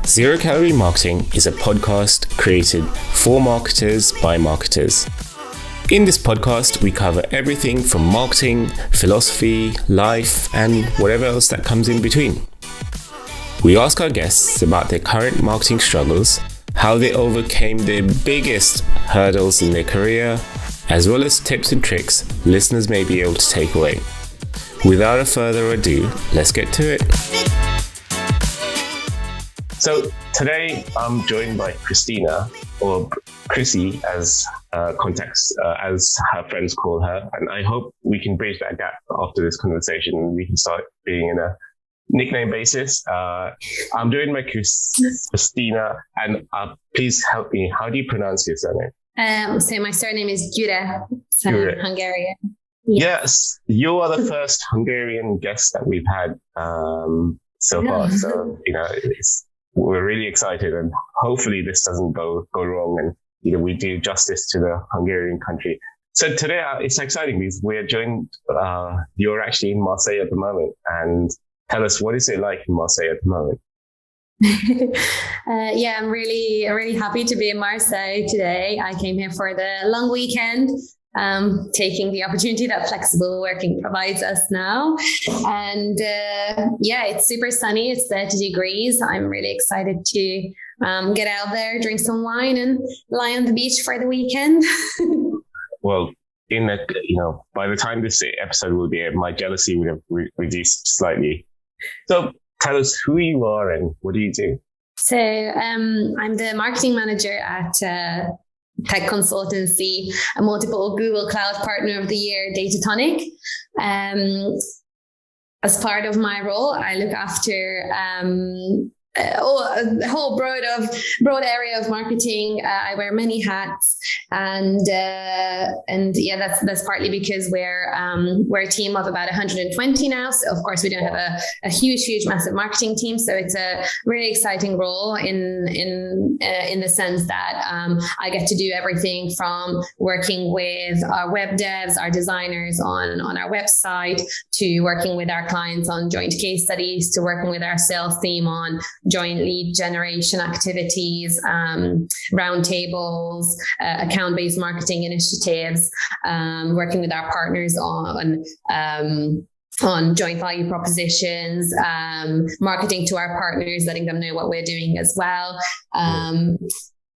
Zero Calorie Marketing is a podcast created for marketers by marketers. In this podcast, we cover everything from marketing, philosophy, life, and whatever else that comes in between. We ask our guests about their current marketing struggles, how they overcame their biggest hurdles in their career, as well as tips and tricks listeners may be able to take away. Without a further ado, let's get to it. So today I'm joined by Krisztina, or Chrissy as as her friends call her, and I hope we can bridge that gap after this conversation. We can start being in a nickname basis. I'm joined by Krisztina, and please help me. How do you pronounce your surname? So my surname is Gyüre, so Gyüre. Hungarian. Yes, you are the first Hungarian guest that we've had so far. So we're really excited, and hopefully this doesn't go wrong, and we do justice to the Hungarian country. So today it's exciting because we're joined. You're actually in Marseille at the moment, and tell us, what is it like in Marseille at the moment? I'm really happy to be in Marseille today. I came here for the long weekend, taking the opportunity that flexible working provides us now. And it's super sunny. It's 30 degrees. I'm really excited to get out there, drink some wine, and lie on the beach for the weekend. Well, by the time this episode will be aired, my jealousy would have reduced slightly. So tell us who you are and what do you do? So I'm the marketing manager at tech consultancy, a multiple Google Cloud Partner of the Year, Datatonic. As part of my role, I look after a whole broad area of marketing. I wear many hats, and that's partly because we're a team of about 120 now. So of course we don't have a huge massive marketing team. So it's a really exciting role in the sense that I get to do everything from working with our web devs, our designers on our website, to working with our clients on joint case studies, to working with our sales team on joint lead generation activities, roundtables, account-based marketing initiatives, working with our partners on joint value propositions, marketing to our partners, letting them know what we're doing as well,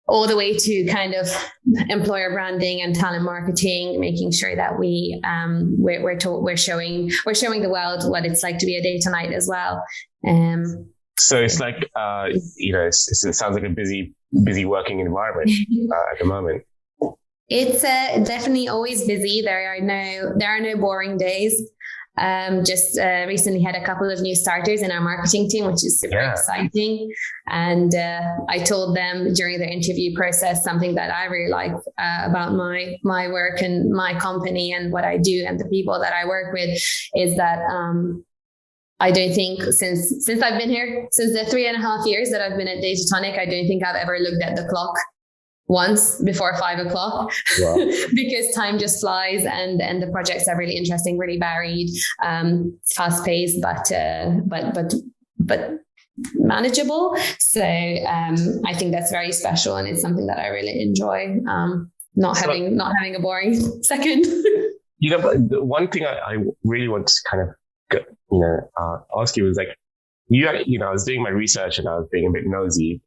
all the way to kind of employer branding and talent marketing, making sure that we're showing the world what it's like to be a Datatonic as well. So it's like, it sounds like a busy working environment at the moment. It's definitely always busy. There are no boring days. Just recently had a couple of new starters in our marketing team, which is super exciting. And I told them during the interview process something that I really like about my work and my company and what I do and the people that I work with is that I don't think since I've been here, since the 3.5 years that I've been at Datatonic, I don't think I've ever looked at the clock once before 5 o'clock. Wow. Because time just flies, and the projects are really interesting, really varied, fast paced, but manageable. So I think that's very special, and it's something that I really enjoy. Not having a boring second. The one thing I really want to kind of ask you was like, I was doing my research and I was being a bit nosy.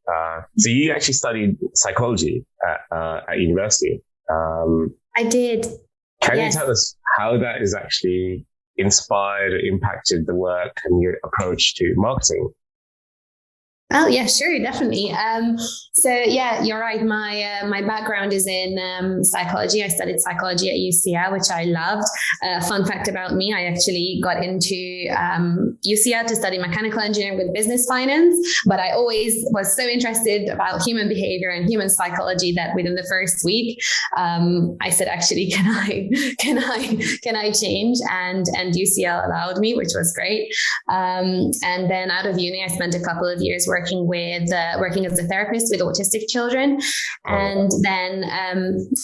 So you actually studied psychology at university. I did. Can you tell us how that has actually inspired or impacted the work and your approach to marketing? Oh yeah, sure, definitely. You're right. My background is in psychology. I studied psychology at UCL, which I loved. Fun fact about me: I actually got into UCL to study mechanical engineering with business finance. But I always was so interested about human behavior and human psychology that within the first week, I said, actually, can I change? And UCL allowed me, which was great. And then out of uni, I spent a couple of years working working as a therapist with autistic children. And then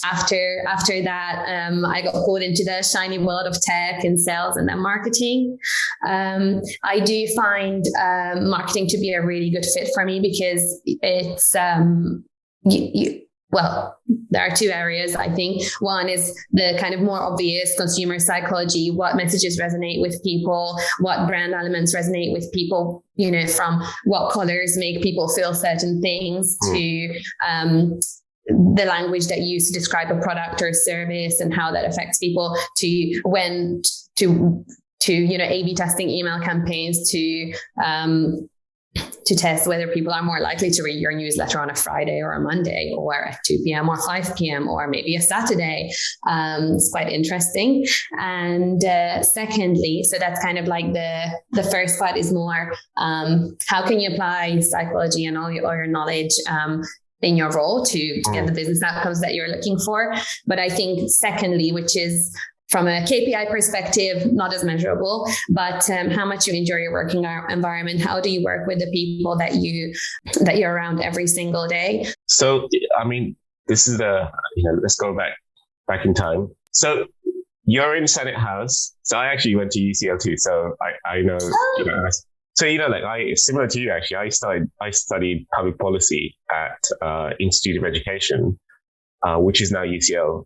after that, I got pulled into the shiny world of tech and sales and then marketing. I do find marketing to be a really good fit for me because it's well, there are two areas, I think. One is the kind of more obvious consumer psychology, what messages resonate with people, what brand elements resonate with people, you know, from what colors make people feel certain things to the language that you use to describe a product or service and how that affects people, to when to you know, A/B testing email campaigns, to test whether people are more likely to read your newsletter on a Friday or a Monday or at 2 p.m. or 5 p.m. or maybe a Saturday. It's quite interesting. And secondly, so that's kind of like the first part is more how can you apply psychology and all your knowledge in your role to get the business outcomes that you're looking for. But I think secondly, which is from a KPI perspective, not as measurable, but how much you enjoy your working environment. How do you work with the people that you're around every single day? So, I mean, this is let's go back in time. So you're in Senate House. So I actually went to UCL too. So I know, so, similar to you, actually, I studied public policy at Institute of Education, which is now UCL.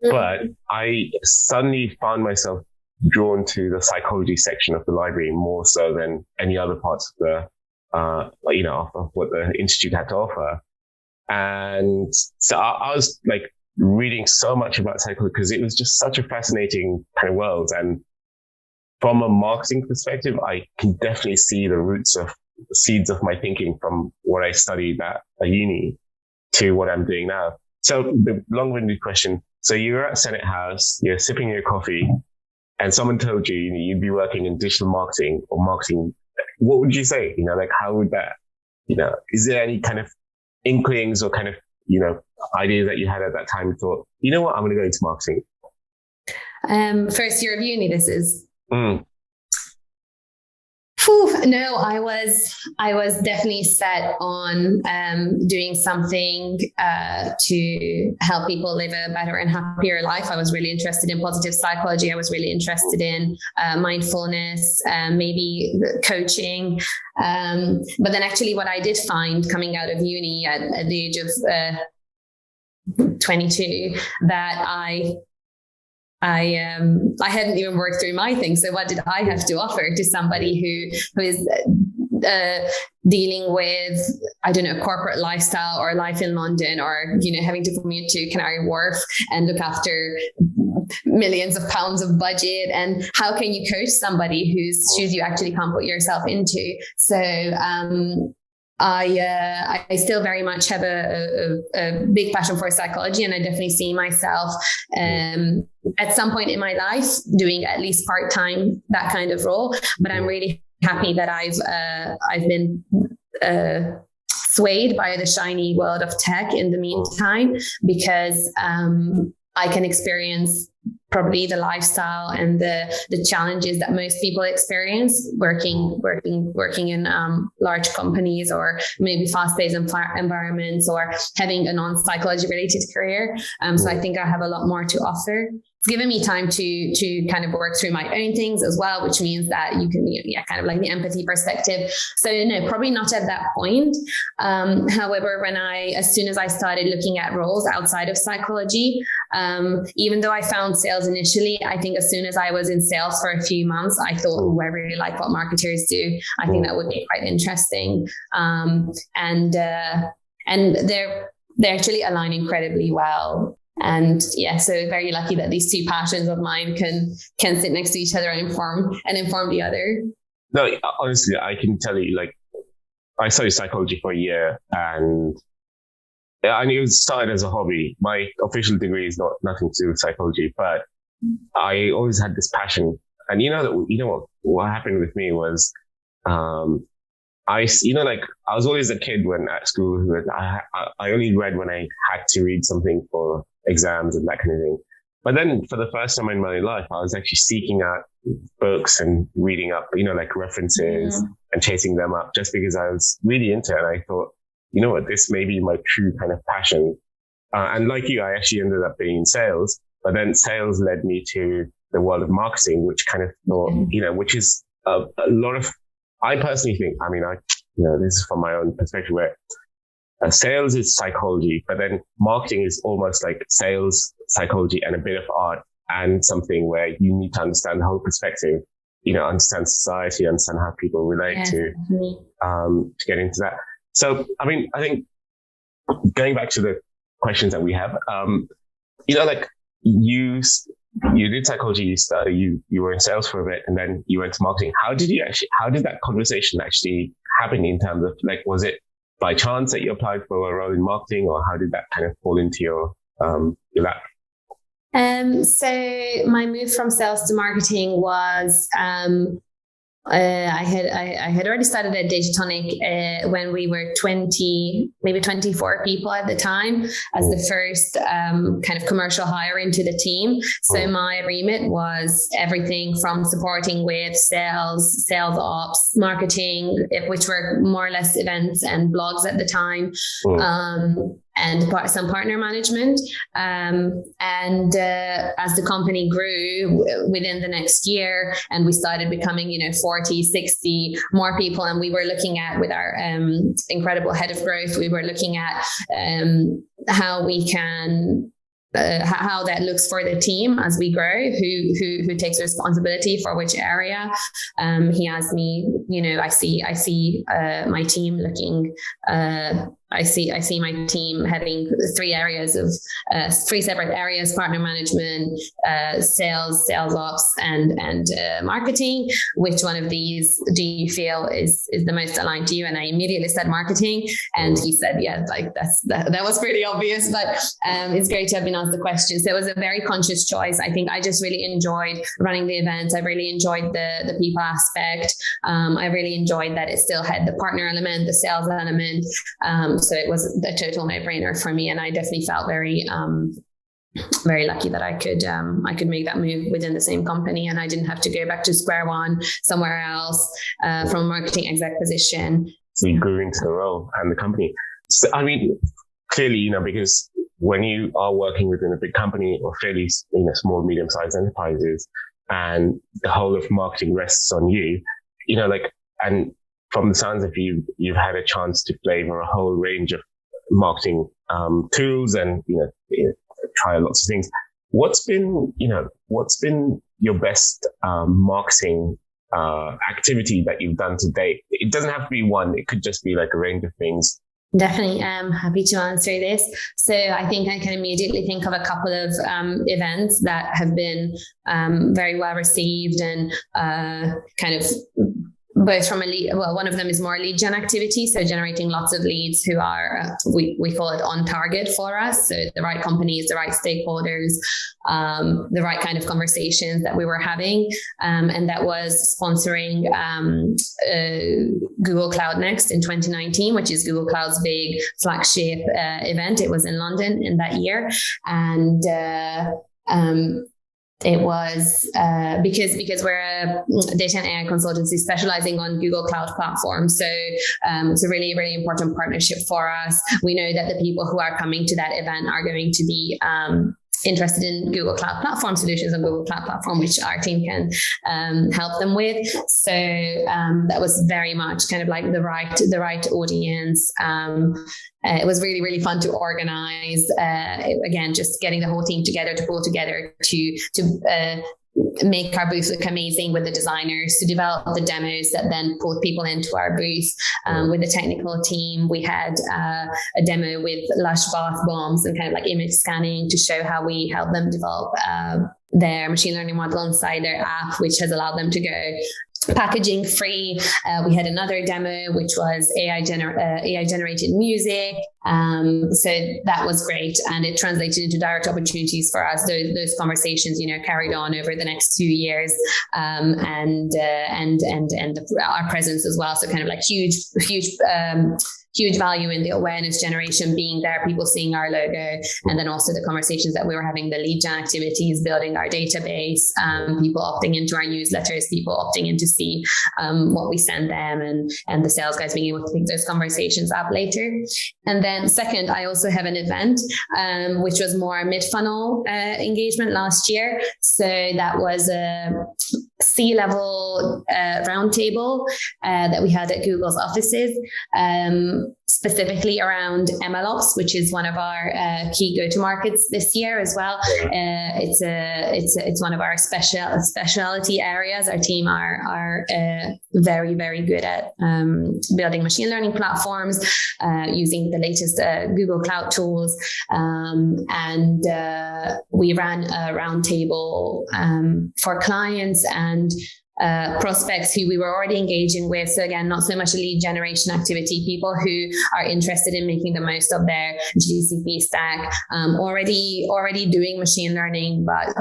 But I suddenly found myself drawn to the psychology section of the library more so than any other parts of the, of what the institute had to offer. And so I was like reading so much about psychology because it was just such a fascinating kind of world. And from a marketing perspective, I can definitely see the seeds of my thinking from what I studied at a uni to what I'm doing now. So the long-winded question. So you're at Senate House, you're sipping your coffee, and someone told you, you'd be working in digital marketing or marketing. What would you say? How would that, is there any kind of inklings or kind of, ideas that you had at that time and thought, you know what, I'm going to go into marketing? First year of uni, this is. No, I was definitely set on doing something to help people live a better and happier life. I was really interested in positive psychology. I was really interested in mindfulness, maybe coaching. But then actually what I did find coming out of uni at the age of 22, that I hadn't even worked through my thing. So what did I have to offer to somebody who is dealing with, I don't know, corporate lifestyle or life in London, or, having to commute to Canary Wharf and look after millions of pounds of budget? And how can you coach somebody whose shoes you actually can't put yourself into? So, I still very much have a big passion for psychology, and I definitely see myself at some point in my life doing at least part-time that kind of role. But I'm really happy that I've been swayed by the shiny world of tech in the meantime, because I can experience probably the lifestyle and the challenges that most people experience working in large companies, or maybe fast-paced environments, or having a non-psychology related career. So I think I have a lot more to offer. It's given me time to kind of work through my own things as well, which means that you can, kind of like the empathy perspective. So no, probably not at that point. However, as soon as I started looking at roles outside of psychology, even though I found sales initially, I think as soon as I was in sales for a few months, I thought, I really like what marketers do. I think that would be quite interesting. And they're actually align incredibly well. And so very lucky that these two passions of mine can sit next to each other and inform the other. No, honestly, I can tell you, I studied psychology for a year, and it started as a hobby. My official degree is nothing to do with psychology, but I always had this passion. And what happened with me was, I was always a kid when at school who I only read when I had to read something for exams and that kind of thing. But then for the first time in my life, I was actually seeking out books and reading up, like references and chasing them up just because I was really into it. And I thought, you know what, this may be my true kind of passion. And like you, I actually ended up being in sales, but then sales led me to the world of marketing, which kind of thought, which is a lot of, I personally think, this is from my own perspective where sales is psychology, but then marketing is almost like sales, psychology, and a bit of art, and something where you need to understand the whole perspective, understand society, understand how people relate to get into that. So, I think going back to the questions that we have, you did psychology, you were in sales for a bit, and then you went to marketing. How did that conversation actually happen in terms of, like, was it by chance that you applied for a role in marketing, or how did that kind of fall into your lap? So my move from sales to marketing was, I had already started at Datatonic when we were 20, maybe 24 people at the time, as the first kind of commercial hire into the team. So my remit was everything from supporting with sales ops, marketing, which were more or less events and blogs at the time. And some partner management. And as the company grew within the next year, and we started becoming, 40, 60 more people, and we were looking at, with our incredible head of growth, we were looking at how we can how that looks for the team as we grow, who takes responsibility for which area. He asked me, I see my team looking, I see my team having three separate areas: partner management, sales ops, and marketing. Which one of these do you feel is the most aligned to you? And I immediately said marketing, and he said, yeah, like that was pretty obvious, but it's great to have been asked the question. So it was a very conscious choice. I think I just really enjoyed running the events. I really enjoyed the people aspect. I really enjoyed that it still had the partner element, the sales element. So it was a total no-brainer for me, and I definitely felt very lucky that I could make that move within the same company, and I didn't have to go back to square one somewhere else from a marketing exec position. So you grew into the role and the company. So, clearly, because when you are working within a big company or fairly small, medium-sized enterprises, and the whole of marketing rests on you, and from the sounds of you've had a chance to flavor a whole range of marketing tools and try lots of things. What's been your best marketing activity that you've done to date? It doesn't have to be one; it could just be like a range of things. Definitely. I'm happy to answer this. So I think I can immediately think of a couple of events that have been very well received and kind of both from a lead, one of them is more lead gen activity. So generating lots of leads who are, we call it on target for us. So the right companies, the right stakeholders, the right kind of conversations that we were having. And that was sponsoring Google Cloud Next in 2019, which is Google Cloud's big flagship event. It was in London in that year. And it was because we're a data and AI consultancy specializing on Google Cloud Platform. So it's a really, really important partnership for us. We know that the people who are coming to that event are going to be interested in Google Cloud Platform solutions on Google Cloud Platform, which our team can help them with. So that was very much kind of like the right audience. It was really, really fun to organize. Again, just getting the whole team together to pull together to make our booth look amazing with the designers, to develop the demos that then pulled people into our booth. With the technical team, we had a demo with Lush bath bombs and kind of like image scanning to show how we help them develop their machine learning model inside their app, which has allowed them to go packaging free. We had another demo, which was AI generated music So that was great, and it translated into direct opportunities for us. Those conversations, carried on over the next 2 years, and our presence as well. So kind of like huge value in the awareness generation, being there, people seeing our logo, and then also the conversations that we were having, the lead gen activities, building our database, people opting into our newsletters, people opting in to see what we send them, and the sales guys being able to pick those conversations up later. And then second, I also have an event, which was more mid-funnel engagement last year. So that was a C-level roundtable that we had at Google's offices, specifically around MLOps, which is one of our key go-to-markets this year as well. It's one of our specialty areas. Our team are very, very good at building machine learning platforms, using the latest Google Cloud tools, and we ran a roundtable for clients and prospects who we were already engaging with. So again, not so much a lead generation activity, people who are interested in making the most of their GCP stack, already doing machine learning, but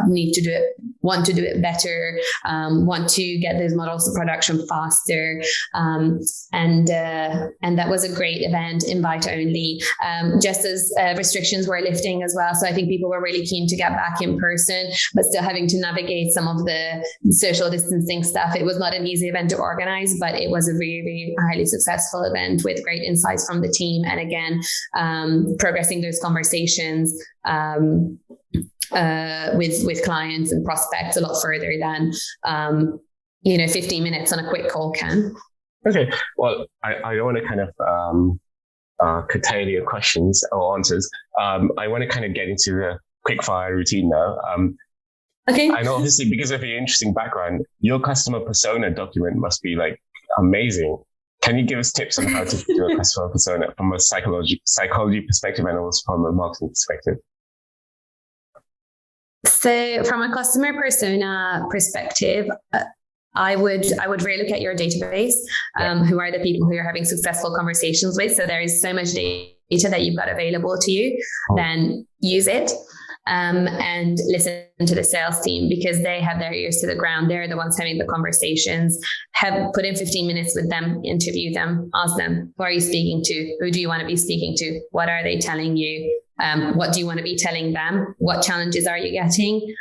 want to do it better, want to get those models to production faster. And that was a great event, invite only, just as restrictions were lifting as well. So I think people were really keen to get back in person, but still having to navigate some of the social distancing stuff. It was not an easy event to organize, but it was a really, really highly successful event with great insights from the team. And again, progressing those conversations with clients and prospects a lot further than 15 minutes on a quick call can. Okay, well, I don't want to kind of curtail your questions or answers. I want to kind of get into the quick fire routine now. Okay. I know, obviously, because of your interesting background, your customer persona document must be like amazing. Can you give us tips on how to do a customer persona from a psychology perspective and also from a marketing perspective? So from a customer persona perspective, I would really look at your database. Who are the people who you're having successful conversations with? So there is so much data that you've got available to you. Then use it. And listen to the sales team, because they have their ears to the ground. They're the ones having the conversations. Put in 15 minutes with them, interview them, ask them, who are you speaking to? Who do you want to be speaking to? What are they telling you? What do you want to be telling them? What challenges are you getting?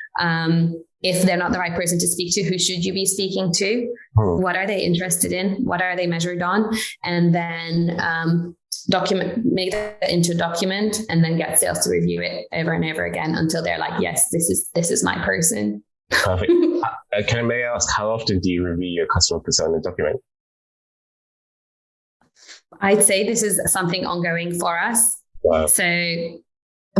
If they're not the right person to speak to, who should you be speaking to? What are they interested in? What are they measured on? And then make that into a document, and then get sales to review it over and over again until they're like, yes, this is my person. Perfect. May I ask, how often do you review your customer persona document? I'd say this is something ongoing for us. Wow. So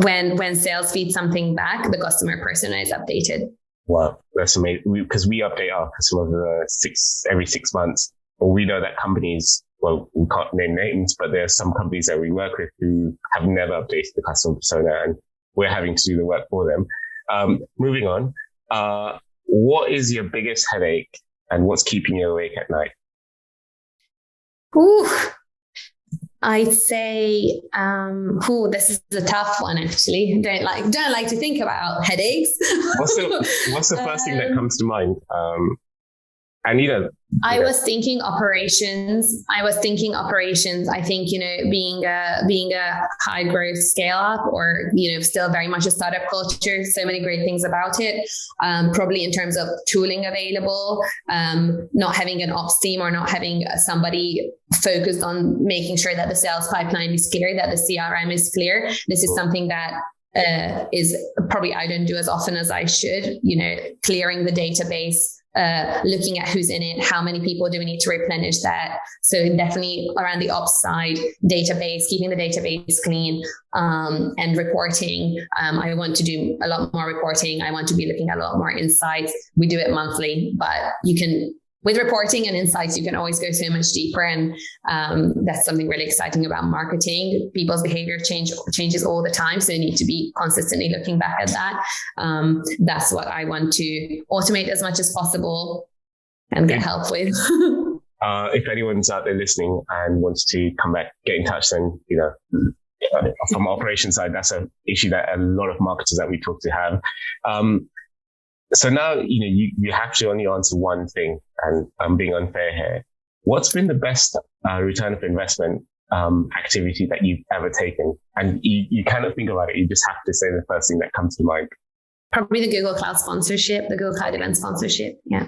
when sales feed something back, the customer persona is updated. Wow, that's amazing. Because we update our customers every 6 months. Well, we know that companies, well, we can't name names, but there are some companies that we work with who have never updated the customer persona, and we're having to do the work for them. Moving on, what is your biggest headache and what's keeping you awake at night? Ooh, I'd say, this is a tough one, actually. Don't like to think about headaches. What's the first thing that comes to mind? I was thinking operations. I think, being a high growth scale up, or, still very much a startup culture, so many great things about it. Probably in terms of tooling available, not having an ops team or not having somebody focused on making sure that the sales pipeline is clear, that the CRM is clear. This is something that is probably I don't do as often as I should, clearing the database, looking at who's in it, how many people do we need to replenish that. So definitely around the ops side, database, keeping the database clean, and reporting. I want to do a lot more reporting. I want to be looking at a lot more insights. We do it monthly, but with reporting and insights, you can always go so much deeper. And that's something really exciting about marketing. People's behavior changes all the time. So you need to be consistently looking back at that. That's what I want to automate as much as possible and get help with. If anyone's out there listening and wants to come back, get in touch, then, from operations side, that's an issue that a lot of marketers that we talk to have. So now, you have to only answer one thing, and I'm being unfair here. What's been the best return of investment activity that you've ever taken? And you cannot think about it. You just have to say the first thing that comes to mind. Probably the Google Cloud sponsorship, the Google Cloud event sponsorship. Yeah.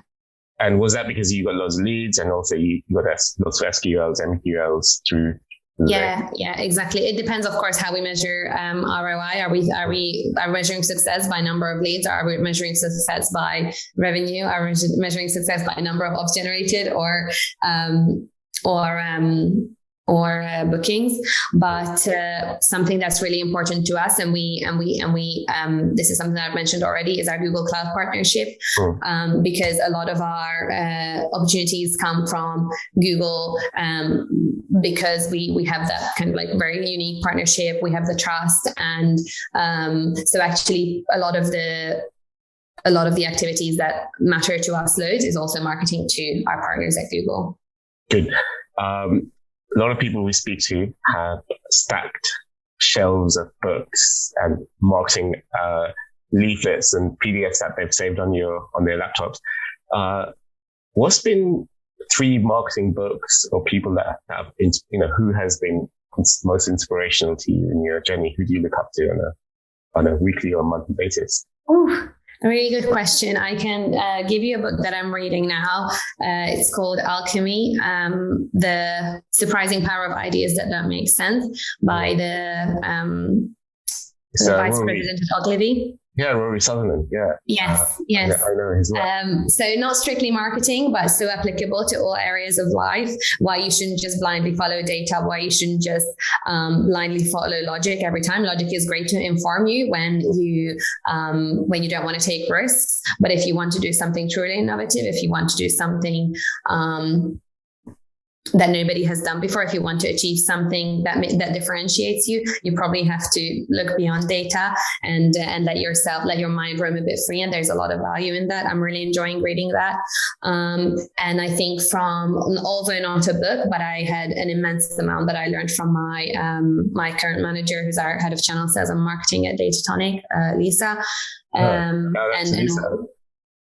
And was that because you got lots of leads and also you got lots of SQLs, MQLs through? Yeah, exactly. It depends, of course, how we measure ROI. Are we measuring success by number of leads? Are we measuring success by revenue? Are we measuring success by number of ops generated or bookings? But something that's really important to us, and we this is something that I've mentioned already, is our Google Cloud partnership, because a lot of our opportunities come from Google, because we have that kind of like very unique partnership. We have the trust, and so actually a lot of the activities that matter to us loads is also marketing to our partners at Google. Good. A lot of people we speak to have stacked shelves of books and marketing leaflets and PDFs that they've saved on their laptops. What's been 3 marketing books or people that have, who has been most inspirational to you in your journey? Who do you look up to on a weekly or monthly basis? Ooh. A really good question. I can give you a book that I'm reading now. It's called Alchemy, The Surprising Power of Ideas That Don't Make Sense, by the Vice President of Ogilvy. Yeah, Rory Sutherland. Yeah. Yes. I know his work. So not strictly marketing, but so applicable to all areas of life. Why you shouldn't just blindly follow data. Why you shouldn't just blindly follow logic every time. Logic is great to inform you when you don't want to take risks. But if you want to do something truly innovative, if you want to do something that nobody has done before, if you want to achieve something that differentiates you, you probably have to look beyond data and let your mind roam a bit free. And there's a lot of value in that. I'm really enjoying reading that. And I think although not a book, but I had an immense amount that I learned from my current manager, who's our head of channel sales and marketing at Datatonic, Lisa. Lisa.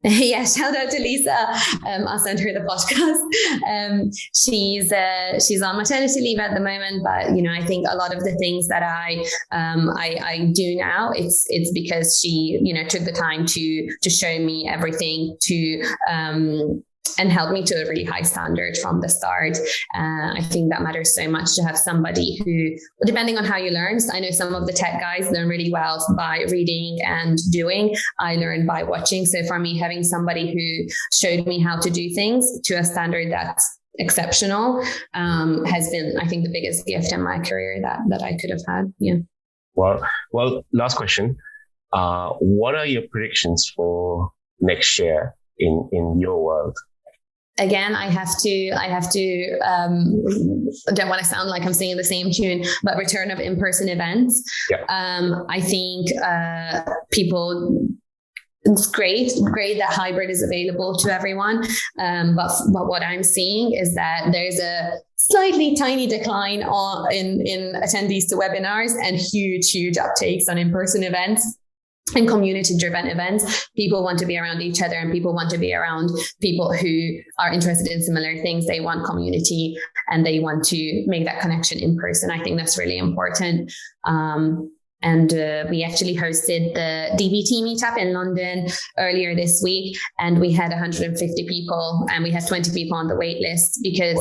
Yeah, shout out to Lisa. I'll send her the podcast. She's on maternity leave at the moment, but I think a lot of the things that I do now, it's because she took the time to show me everything, and held me to a really high standard from the start. I think that matters so much to have somebody who, depending on how you learn, I know some of the tech guys learn really well by reading and doing. I learned by watching. So for me, having somebody who showed me how to do things to a standard that's exceptional has been, I think, the biggest gift in my career that I could have had. Yeah. Well, last question. What are your predictions for next year in your world? Again, I have to, I don't want to sound like I'm singing the same tune, but return of in-person events. Yeah. I think it's great that hybrid is available to everyone. But what I'm seeing is that there's a slightly tiny decline in attendees to webinars and huge uptakes on in-person events. And community-driven events. People want to be around each other, and people want to be around people who are interested in similar things. They want community, and they want to make that connection in person. I think that's really important. And we actually hosted the DBT meetup in London earlier this week, and we had 150 people, and we had 20 people on the wait list because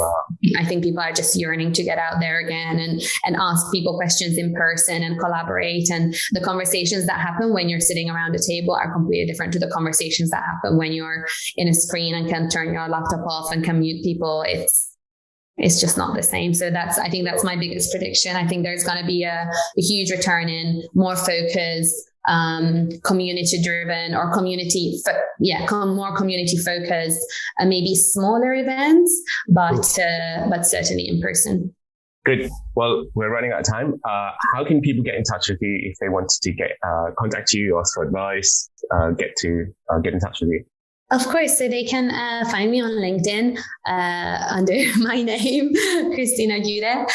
I think people are just yearning to get out there again and ask people questions in person and collaborate. And the conversations that happen when you're sitting around a table are completely different to the conversations that happen when you're in a screen and can turn your laptop off and can mute people. It's just not the same. So I think that's my biggest prediction. I think there's going to be a huge return in more focused, community driven or more community focused, maybe smaller events, but certainly in person. Good. Well, we're running out of time. How can people get in touch with you if they wanted to contact you, ask for advice, get in touch with you? Of course, so they can find me on LinkedIn under my name, Krisztina Gyüre,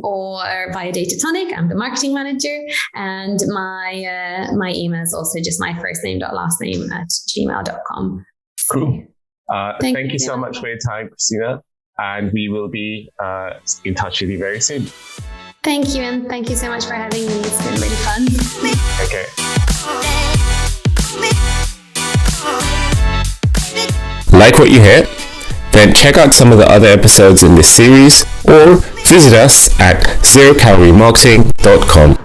or via Datatonic. I'm the marketing manager, and my email is also just my first name dot last name at gmail.com. Cool. Thank you so much for your time, Krisztina, and we will be in touch with you very soon. Thank you, and thank you so much for having me. It's been really fun. Okay. Like what you hear? Then check out some of the other episodes in this series or visit us at zerocaloriemarketing.com.